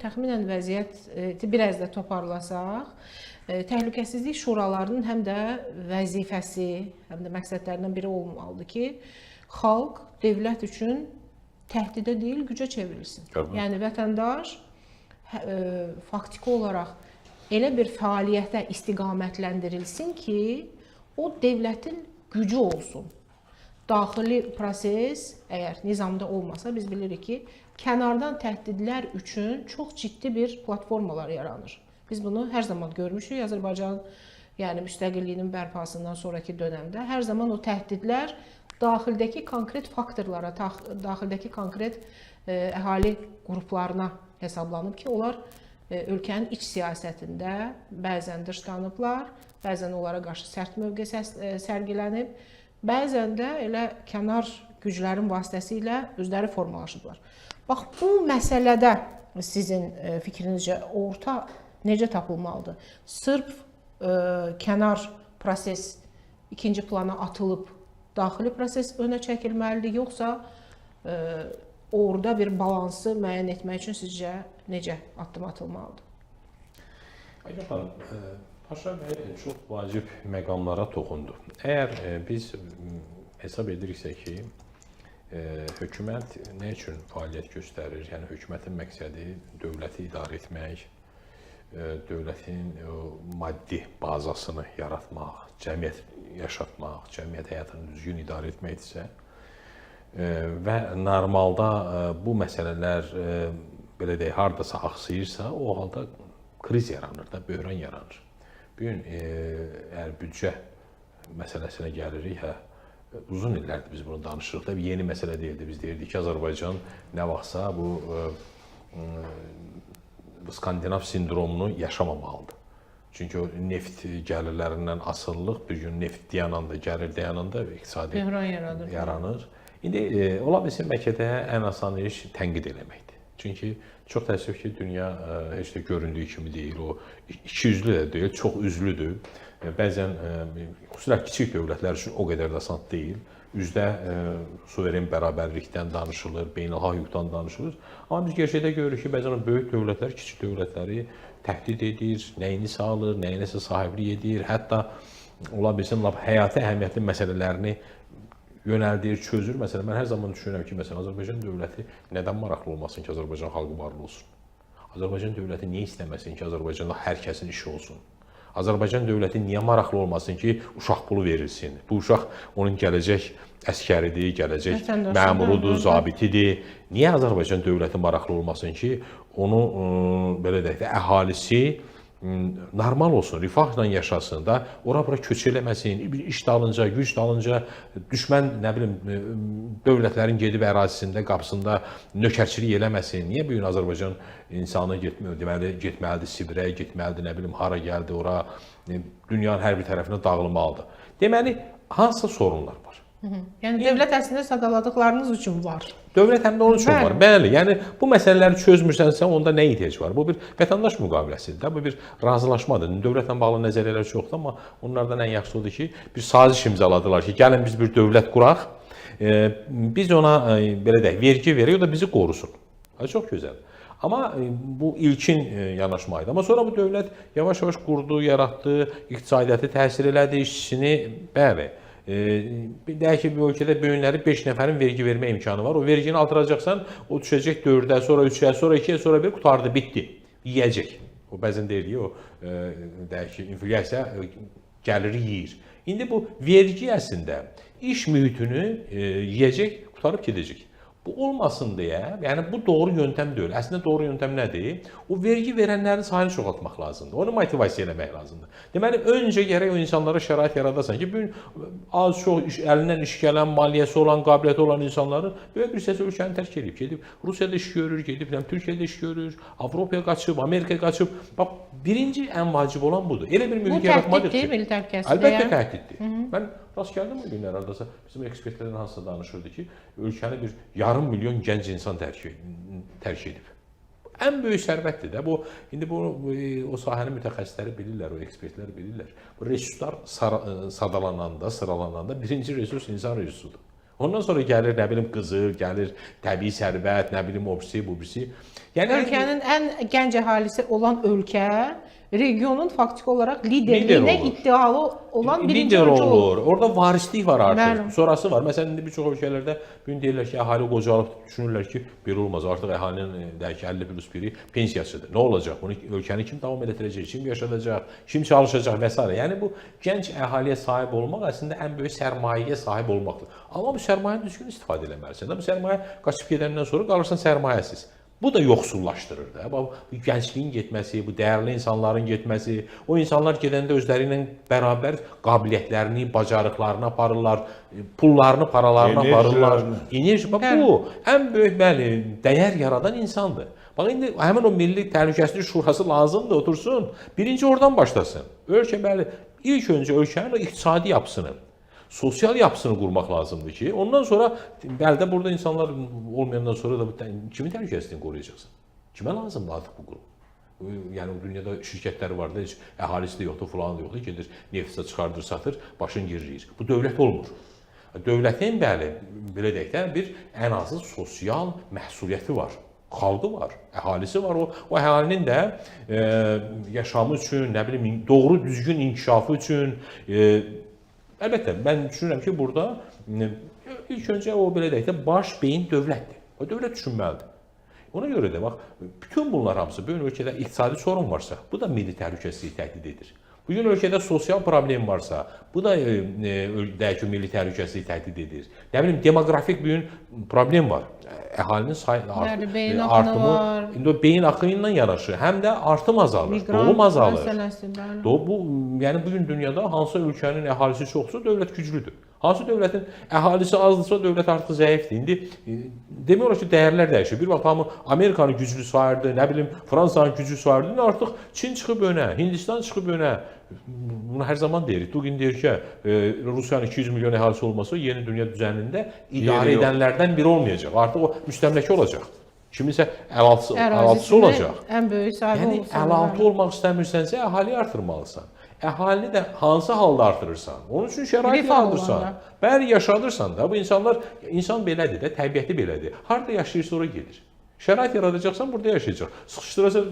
təxminən vəziyyət biraz da toparlasaq, təhlükəsizlik şuralarının həm də vəzifəsi, həm də məqsədlərindən biri olmalıdır ki, xalq dövlət üçün təhdidə deyil, gücə çevrilsin. Yəni vətəndaş faktiki olaraq elə bir fəaliyyətə istiqamətləndirilsin ki, o dövlətin gücü olsun. Daxili proses əgər nizamda olmasa, biz bilirik ki, kənardan təhdidlər üçün çox ciddi bir platformalar yaranır. Biz bunu hər zaman görmüşük. Azərbaycan müstəqilliyinin bərpasından sonraki dönəmdə hər zaman o təhdidlər daxildəki konkret faktorlara, daxildəki konkret əhali qruplarına hesablanıb ki, onlar ölkənin iç siyasətində bəzən dışlanıblar, bəzən onlara qarşı sərt mövqe sərgilənib, bəzən də elə kənar güclərin vasitəsilə özləri formalaşıblar. Bax, bu məsələdə sizin fikrinizcə orta necə tapılmalıdır? Sırf kənar proses ikinci plana atılıb, daxili proses önə çəkilməlidir, yoxsa orada bir balansı müəyyən etmək üçün sizcə necə addım atılmalıdır? Aydan xanım, Paşa bəy çox vacib məqamlara toxundu. Əgər biz hesab ediriksə ki, hökumət nə üçün fəaliyyət göstərir? Yəni, hökumətin məqsədi dövləti idarə etmək, dövlətin maddi bazasını yaratmaq, cəmiyyət yaşatmaq, cəmiyyət həyatını düzgün idarə etməkdirsə və normalda bu məsələlər belə deyək, hardasa axsayırsa, o halda kriz yaranır da, böhran yaranır. Bir gün, əgər büdcə məsələsinə gəlirik, uzun illərdir biz bunu danışırıq da, yeni məsələ deyildi. Biz deyirdik ki, Azərbaycan nə vaxtsa bu Skandinav sindromunu yaşamamalıdır. Çünki o neft gəlirlərindən asıllıq bir gün neft dayananda, gəlir dayananda iqtisadi yaranır. İndi ola bilsin bəlkə ən asan iş tənqid eləməkdir. Çünki çox təəssüf ki, dünya heç də göründüyü kimi deyil, o ikiyüzlü də deyil, çox üzlüdür. Bəzən, xüsusilə kiçik dövlətlər üçün o qədər də asan deyil. Üzdə suveren bərabərlikdən danışılır, beynəlxalq hüquqdan danışılır. Amma biz gerçəkdə görürük ki, bəzən böyük dövlətlər kiçik dövlətləri təhdid edir, nəyini sağlır, nəyinəsə sahiblik edir, hətta ola bilsin, həyati əhəmiyyətli məsələlərini yönəldir, çözür. Məsələn, mən hər zaman düşünürəm ki, məsələn, Azərbaycan dövləti nədən maraqlı olmasın ki, Azərbaycan xalqı varlı olsun? Azərbaycan dövləti niyə istəməsin ki, Azərbaycanda hər kəsin işi olsun? Azərbaycan dövləti niyə maraqlı olmasın ki, uşaq pulu verilsin? Bu uşaq onun gələcək əskəridir, gələcək məmurudur, zabitidir. Niyə Azərbaycan dövləti maraqlı olmasın ki, onu, belə deyək də, əhalisi normal olsun, rifahla yaşasın da, ora-bura köç eləməsin, iş dalınca, güc dalınca, düşmən, nə bilim, dövlətlərin gedib ərazisində, qapısında nökərçilik eləməsin. Niyə bu gün Azərbaycan insanı getməlidir Sibirə, getməlidir, nə bilim, hara gəldi, ora, dünyanın hər bir tərəfinə dağılmalıdır. Deməli, hansısa sorunlar var. Yəni, dövlət əslində sadaladıqlarınız üçün var. Dövlət həm də onun üçün var. Bəli, yəni bu məsələləri çözmürsənsə, onda nə ehtiyac var? Bu bir vətəndaş müqaviləsidir, bu bir razılaşmadır. Dövlətlə bağlı nəzəriyyələr çoxdur, amma onlardan ən yaxşısı odur ki, bir saziş imzaladılar ki, gəlin biz bir dövlət quraq, biz ona, belə deyək, vergi verək, o da bizi qorusun. Çox gözəl. Amma bu ilkin yanaşmaydı. Amma sonra bu dövlət yavaş-yavaş qurdu, yaratdı, iqtisadiyyatı təsir elədi, işçisini, bəli. Deyək ki, bu ölkədə böyünləri 5 nəfərin vergi vermə imkanı var. O vergini artıracaqsan, o düşəcək 4-ə, sonra 3-ə, sonra 2-ə, sonra 1 qutardı, bitdi. Yiyəcək. O bəzən deyirik, o deyək ki, inflyasiya gəliri yiyir. İndi bu vergi əslində iş mühitini yiyəcək, qutarıb gedəcək. Bu olmasın deyə, yəni bu doğru yöntəm deyil. Əslində doğru yöntəm nədir? O vergi verənlərin sayını çoxaltmaq lazımdır. Onu motivasiya eləmək lazımdır. Deməli, öncə gərək o insanlara şərait yaradasan ki, az-çox əlindən iş gələn, maliyyəsi olan, qabiliyyəti olan insanların böyük bir hissəsi ölkəni tərk edib, gedib Rusiyada iş görür, gedib Türkiyədə iş görür, Avropaya qaçıb, Amerikaya qaçıb. Bax, birinci ən vacib olan budur. Elə bir mühit yaratmadır ki. Bu təhdiddir, milli təhlükəsizliyə. Əlbəttə təhdiddir. Mən rast gəldim bu günlər haradasa, bizim ekspertlərdən hansısa danışırdı ki, ölkəni bir yarım milyon gənc insan tərk edib. Ən böyük sərvətdir də. İndi o sahənin mütəxəssisləri bilirlər, o ekspertlər bilirlər. Bu resurslar sadalananda, sıralananda birinci resurs insan resursudur. Ondan sonra gəlir, nə bilim, qızıl, gəlir təbii sərvət, nə bilim, obsi, bubisi. Yəni ölkənin ən gənc əhalisi olan ölkə regionun faktiki olaraq liderliyinə iddialı olan birinci ölkə olur. Orada varislik var artıq. Sonrası var. Məsələn, indi bir çox ölkələrdə bugün deyirlər ki, əhali qocalıb, düşünürlər ki, belə olmaz. Artıq əhalinin 50+1-i pensiyasıdır. Nə olacaq? Bunu ölkəni kim davam etdirəcək? Kim yaşadacaq? Kim çalışacaq və s. Yəni bu gənc əhaliyə sahib olmaq əslində ən böyük sərmayəyə sahib olmaqdır. Amma bu sərmayəni düzgün istifadə etməlisən. Bu sərmayə qaçıb gedəndən sonra qalırsan sərmayəsiz. Bu da yoxsullaşdırır da. Bu gəncliyin getməsi, bu dəyərli insanların getməsi, o insanlar gedəndə özləri ilə bərabər qabiliyyətlərini, bacarıqlarını aparırlar, pullarını, paralarını aparırlar. Enerji, bax bu ən böyük bəli dəyər yaradan insandır. Bax indi həmin o Milli Təhlükəsizlik Şurası lazımdır, otursun, birinci oradan başlasın. Ölkə bəli ilk öncə ölkənin iqtisadi yapısını, sosial yapısını qurmaq lazımdır ki, ondan sonra bəlkə burada insanlar olmayandan sonra da kimin təhlükəsizliyini qoruyacaqsan? Kimə lazımdır artıq bu qurum? Yəni dünyada şirkətlər var da, heç əhalisi də yoxdur, falan da yoxdur, gedir, neftsə çıxardır, satır, başını girir. Bu dövlət olmur. Dövlətin bəli, belə deyək də, bir ən azı sosial məsuliyyəti var. Xalqı var, əhalisi var. O əhalinin də yaşamı üçün, nə bilim, doğru düzgün inkişafı üçün əlbəttə, mən düşünürəm ki, burada ilk öncə o belə deyək də, baş beyin dövlətdir. O dövlət düşünməlidir. Ona görə də, bax, bütün bunlar hamısı, bugün ölkədə iqtisadi sorun varsa, bu da milli təhlükəsizliyi təhdid edir. Bugün ölkədə sosial problem varsa, bu da deyək ki, milli təhlükəsizliyi təhdid edir. Nə bilim, demografik bugün problem var. Əhalinin artımı, indi o beyin axını ilə yanaşı, həm də artım azalır, doğum azalır. Yəni bugün dünyada hansı ölkənin əhalisi çoxsa, dövlət güclüdür. Hansı dövlətin əhalisi azdırsa, dövlət artıq zəifdir. İndi demək olar ki, dəyərlər dəyişir. Bir vaxt hamı Amerikanı güclü sayırdı, nə bilim, Fransanı güclü sayırdı. İndi artıq Çin çıxıb önə, Hindistan çıxıb önə. Bunu hər zaman deyirik. Bugün deyir ki, Rusiyanın 200 milyon əhalisi olması yeni dünya düzənində idarə edənlərdən biri olmayacaq. Artıq o müstəmləkə olacaq. Kiminsə əlaltısı olacaq. Ən böyük sahibi olacaq. Yəni, əlaltı olmaq istəmirsənsə, əhaliyi artırmalısan. Əhalini də hansı halda artırırsan? Onun üçün şərait yaradırsan. Bəli, yaşadırsan da. Bu insanlar, insan belədir də, təbiəti belədir. Harada yaşayırsa ora gedir. Şərait yaradacaqsan, burada yaşayacaq. Sıxışdıracaq,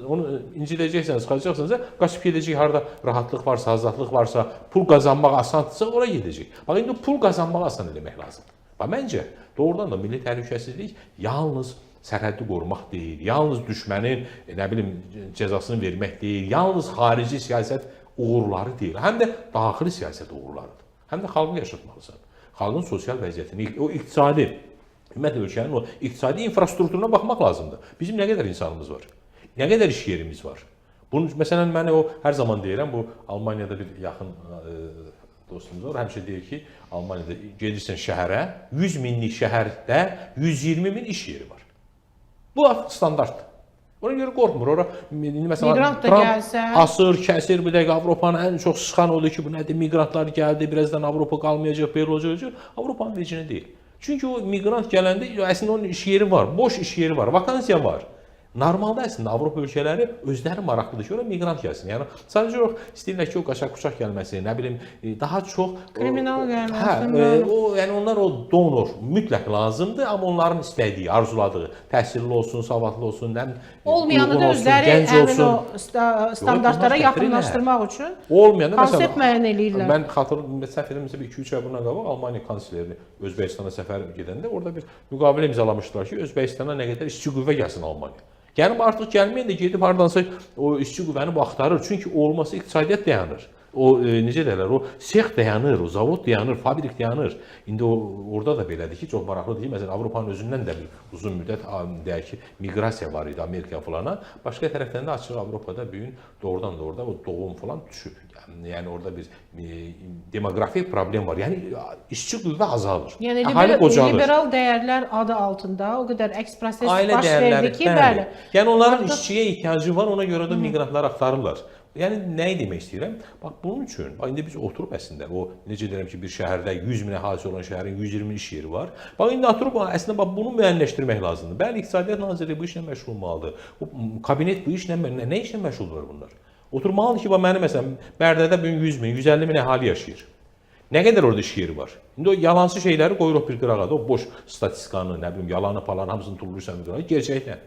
onu incidəcəksən, sıxacaqsansa, qaçıb gedəcək, harada rahatlıq varsa, azadlıq varsa, pul qazanmaq asandırsa, ora gedəcək. Bax, indi pul qazanmaq asan eləmək lazımdır. Bax, məncə, doğrudan da milli təhlükəsizlik yalnız sərhəddi qorumaq deyil, yalnız düşmənin, nə bilim, cəzasını vermək deyil, yalnız xarici siyasət uğurları deyil, həm də daxili siyasət uğurlarıdır. Həm də xalqı yaşatmalısan. Xalqın sosial vəziyyətini, o iqtisadi, ümumiyyətlə ölkənin o iqtisadi infrastrukturuna baxmaq lazımdır. Bizim nə qədər insanımız var? Nə qədər iş yerimiz var? Bunu, məsələn, mən hər zaman deyirəm, bu Almaniyada bir yaxın dostumuz var, həmişə deyir ki, Almaniyada gedirsən şəhərə, 100 minlik şəhərdə 120 min iş yeri var. Bu standartdır. Ona görə qorxmur. Ora miqrant da gəlsə, asır, kəsir, bir dəqiqə Avropanın ən çox sıxan odur ki, bu nədir? Miqrantlar gəldi, birazdan Avropa qalmayacaq, belə olacaq. Avropanın vecinə deyil. Çünki o miqrant gələndə əslində onun iş yeri var, boş iş yeri var, vakansiya var. Normalda əslində Avropa ölkələri özləri maraqlıdır ki, ora miqrant gəlsin. Yəni sadəcə yox, istəyirlər ki, o qaçaq-quçaq gəlməsi, nə bilim, daha çox kriminal gəlməsi. Yəni onlar o donor mütləq lazımdır, amma onların istədiyi, arzuladığı, təhsilli olsun, savadlı olsun, olmayanı da özləri həmin o standartlara yaxınlaşdırmaq üçün konsept müəyyən eləyirlər. Mən xatırlıyorum, səfərimizdə 2-3 ay bundan qabaq Almaniya kansleri Özbəkistana səfər gedəndə orada bir müqavilə imzalamışdılar ki, Özbəkistana nə qədər işçi qüvvə gəlsin Almaniya. Yəni artıq gəlməyən də gedib hardansa o işçi qüvvəni axtarır. Çünki olması iqtisadiyyat dayanır. O necə deyirlər, o sex dayanır, o zavod dayanır, fabrik dayanır. İndi orada da belədir ki, çox maraqlıdır ki, məsələn Avropanın özündən də bir uzun müddət deyək ki, miqrasiya var idi Amerika falana. Başqa tərəfdən də açıq Avropada bu gün doğrudan da orada o doğum falan düşüb. Yəni orada bir demografik problem var. Yəni işçi qüvvə azalır. Yəni liberal dəyərlər adı altında o qədər eksproses baş verdi ki, bəli. Yəni onların işçiyə ehtiyacı var, ona görə də miqrantlar axtarırlar. Yəni nəyi demək istəyirəm? Bax bunun üçün, bax indi biz oturub əslində o necə deyirəm ki, bir şəhərdə 100 min əhalisi olan şəhərin 120 iş yeri var. Bax indi oturub əslində bax bunu müəyyənləşdirmək lazımdır. Bəli, İqtisadiyyat Nazirliyi bu işlə məşğul olmalıdır. Bu kabinet bu işlə nə işlə məşğuldurlar bunlar? Oturmalıdır ki, bax mənim məsələn Bərdədə bu gün 100 min, 150 min əhali yaşayır. Nə qədər orada iş yeri var? İndi o yalancı şeyləri qoyuruq bir qırağa da, o boş statistikanı, nə bilim, yalanı falan hamısını tullursan bir qırağa, gerçəkdən.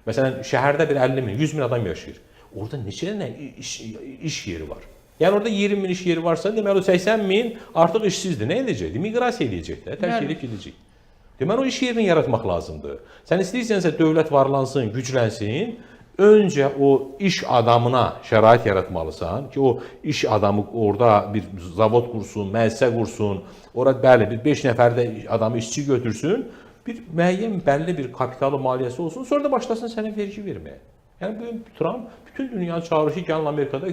Məsələn, şəhərdə bir 50 min, 100 min adam yaşayır. Orada neçə nə iş yeri var? Yəni orada 20 min iş yeri varsa, deməli o 80 min artıq işsizdir. Nə edəcək? Miqrasiya edəcək də, tərk edib gedəcək. Deməli o iş yerini yaratmaq lazımdır. Sən istəyirsənsə dövlət varlansın, güclənsin, öncə o iş adamına şərait yaratmalısan ki, o iş adamı orada bir zavod qursun, müəssisə qursun, orada bəli bir 5 nəfər də adamı işçi götürsün, bir müəyyən bəlli bir kapitalı maliyyəsi olsun, sonra da başlasın sənə vergi verməyə. Yəni bugün Trump bütün dünyanı çağırır ki, gəlin Amerikada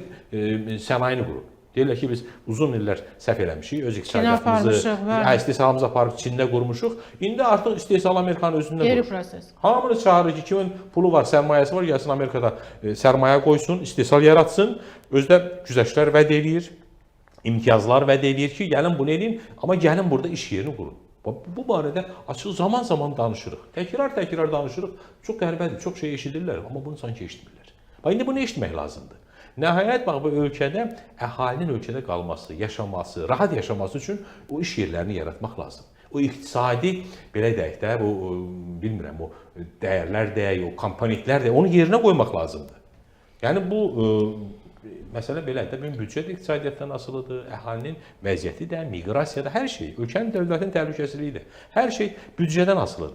sənayeni qurun. Deyirlər ki, biz uzun illər səhv eləmişik, öz iqtisadiyyatımızı, istehsalımızı aparıb Çində qurmuşuq. İndi artıq istehsal Amerikanın özündə Geri qurur. proses. Hamını çağırır ki, kimin pulu var, sərmayəsi var, gəlsin Amerikada sərmayə qoysun, istehsal yaratsın. Özdə güzəştlər vəd eləyir, imtiyazlar vəd eləyir ki, gəlin bunu eləyin, amma gəlin burada iş yerini qurun. Bu barədə açıq zaman-zaman danışırıq. Təkrar danışırıq. Çox qəribədir, çox şey eşidirlər, amma bunu sanki eşitmirlər. Bax, indi bunu eşitmək lazımdır. Nəhayət, bax, bu ölkədə əhalinin ölkədə qalması, yaşaması, rahat yaşaması üçün o iş yerlərini yaratmaq lazım. O iqtisadi, belə deyək də, bu, bilmirəm, o dəyərlər deyək, o komponentlər deyək, onu yerinə qoymaq lazımdır. Yəni, bu məsələ belədir. Bugün büdcə də iqtisadiyyatdan asılıdır, əhalinin vəziyyəti də, miqrasiya da, hər şey, ölkənin dövlətin təhlükəsizliyi də, hər şey büdcədən asılıdır.